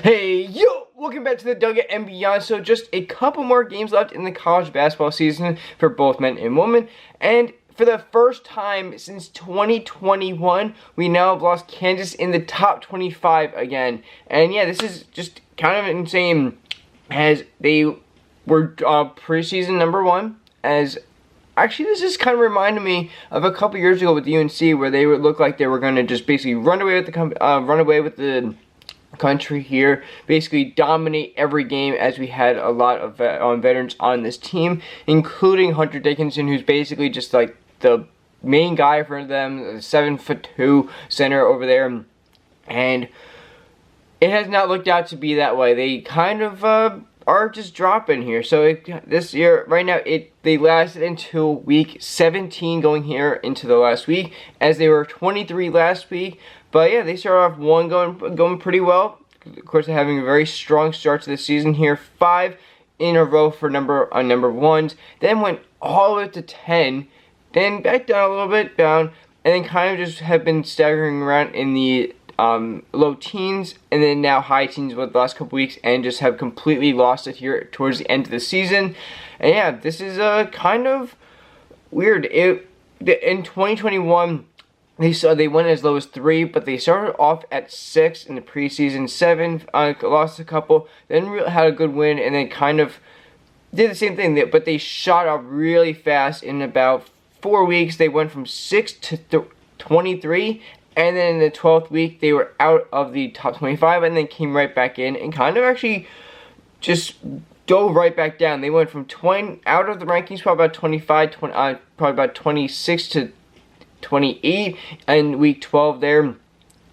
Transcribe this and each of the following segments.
Hey, yo! Welcome back to the Dugout and Beyond. So just a couple more games left in the college basketball season for both men and women. And for the first time since 2021, we now have lost Kansas in the top 25 again. And yeah, this is just kind of insane, as they were preseason number one. As actually, this is kind of reminding me of a couple years ago with UNC, where they would look like they were going to just basically run away with the country here, basically dominate every game, as we had a lot of veterans on this team, including Hunter Dickinson, who's basically just like the main guy for them, the 7'2" center over there. And it has not looked out to be that way. They kind of are just dropping here. So this year, right now, they lasted until week 17 going here into the last week, as they were 23 last week. But yeah, they started off one going pretty well. Of course, they're having a very strong start to the season here. 5 in a row for number ones. Then went all the way up to 10. Then back down a little bit, and then kind of just have been staggering around in the low teens, and then now high teens with the last couple weeks, and just have completely lost it here towards the end of the season. And yeah, this is kind of weird. In 2021, they went as low as 3, but they started off at 6 in the preseason. 7, lost a couple, then had a good win, and then kind of did the same thing. But they shot up really fast. In about 4 weeks, they went from 6 to 23, and then in the 12th week, they were out of the top 25, and then came right back in, and kind of actually just dove right back down. They went from 20 out of the rankings, probably about 25, probably about 26 to 28 in week 12 there,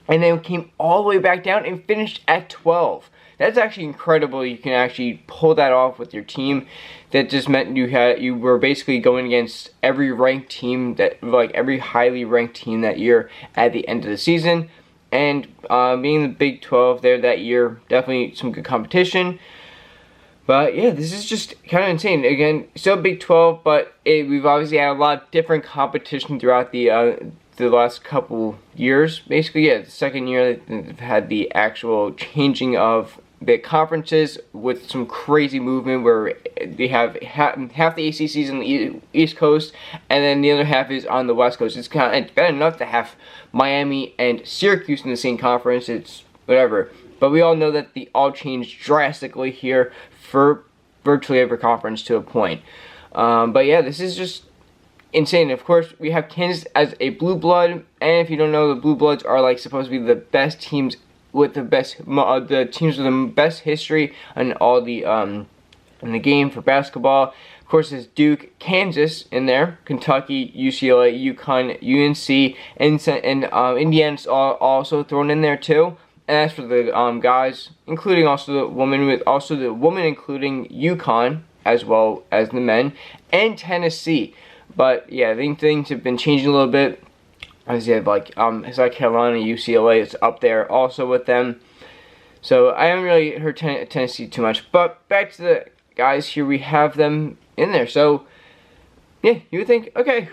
and then came all the way back down and finished at 12. That's actually incredible. You can actually pull that off with your team. That just meant you were basically going against every ranked team, every highly ranked team that year at the end of the season. And being the Big 12 there that year, definitely some good competition. But yeah, this is just kind of insane. Again, still Big 12, but we've obviously had a lot of different competition throughout the last couple years. Basically, yeah, the second year they've had the actual changing of the conferences with some crazy movement, where they have half the ACCs on the East Coast, and then the other half is on the West Coast. It's kind of bad enough to have Miami and Syracuse in the same conference. It's whatever. But we all know that they all changed drastically here for virtually every conference to a point. But yeah, this is just insane. Of course, we have Kansas as a blue blood, and if you don't know, the blue bloods are supposed to be the best teams with the teams with the best history and all the in the game for basketball. Of course, there's Duke, Kansas in there, Kentucky, UCLA, UConn, UNC, and Indiana's also thrown in there too. And as for the guys, including also the woman, including UConn as well as the men, and Tennessee. But yeah, I think things have been changing a little bit. As you have South Carolina, UCLA is up there also with them. So I haven't really heard Tennessee too much. But back to the guys here, we have them in there. So yeah, you would think, okay,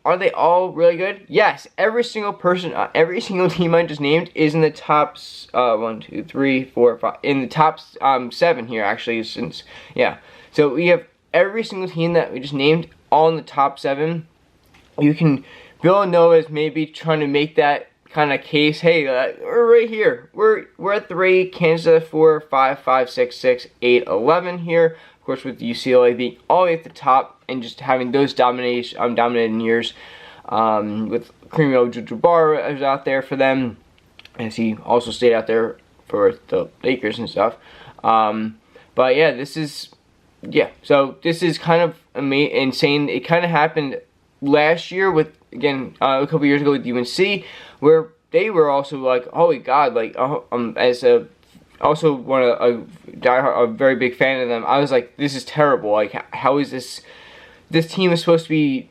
are they all really good? Yes, every single person, every single team I just named is in the top, 1, 2, 3, 4, 5, in the top 7 here, actually, yeah. So we have every single team that we just named all in the top 7. You can, Villanova is maybe trying to make that kind of case. Hey, we're right here. We're at 3, Kansas at 4, 5, 5, 6, 6, 8, 11 here. Of course, with UCLA being all the way at the top and just having those dominating years, with Kareem Abdul-Jabbar is out there for them, as he also stayed out there for the Lakers and stuff. But yeah, so this is kind of insane. It kind of happened last year with, again, a couple years ago with UNC, where they were also like, holy God, also a very big fan of them. I was like, this is terrible. Like, how is this team is supposed to be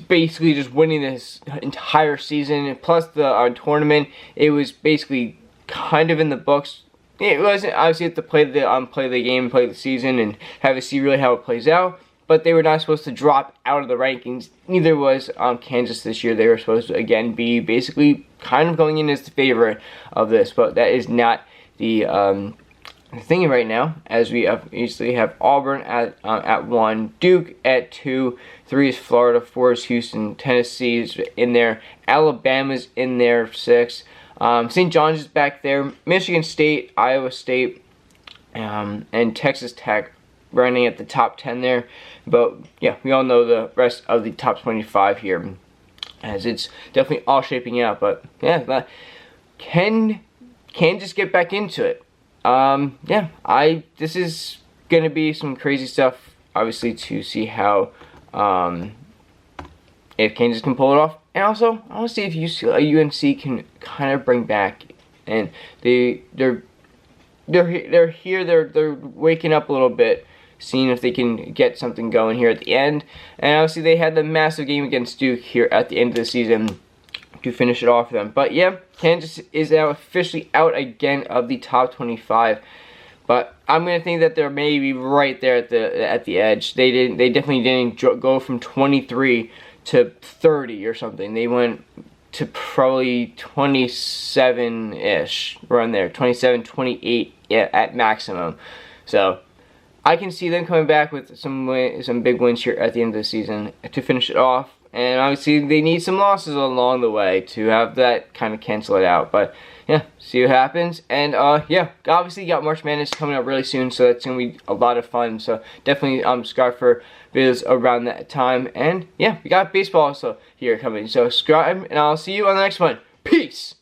basically just winning this entire season, plus the tournament. It was basically kind of in the books. It wasn't, obviously you have to play the game, play the season, and have to see really how it plays out. But they were not supposed to drop out of the rankings. Neither was Kansas this year. They were supposed to, again, be basically kind of going in as the favorite of this. But that is not the thing right now, as we obviously have Auburn at 1, Duke at 2, 3 is Florida, 4 is Houston, Tennessee is in there, Alabama's in there, 6. St. John's is back there, Michigan State, Iowa State, and Texas Tech running at the top 10 there. But yeah, we all know the rest of the top 25 here, as it's definitely all shaping out. But yeah, can just get back into it. Yeah, this is gonna be some crazy stuff, obviously, to see how if Kansas can pull it off, and also I want to see if UNC can kind of bring back, and they're here, they're waking up a little bit, seeing if they can get something going here at the end. And obviously they had the massive game against Duke here at the end of the season to finish it off for them. But yeah, Kansas is now officially out again of the top 25. But I'm gonna think that they're maybe right there at the edge. They definitely didn't go from 23 to 30 or something. They went to probably 27-ish, around there, 27, 28 at maximum. So I can see them coming back with some big wins here at the end of the season to finish it off. And obviously they need some losses along the way to have that kind of cancel it out. But yeah, see what happens. And yeah, obviously got March Madness coming up really soon, so that's gonna be a lot of fun. So definitely subscribe for videos around that time. And yeah, we got baseball also here coming. So subscribe, and I'll see you on the next one. Peace.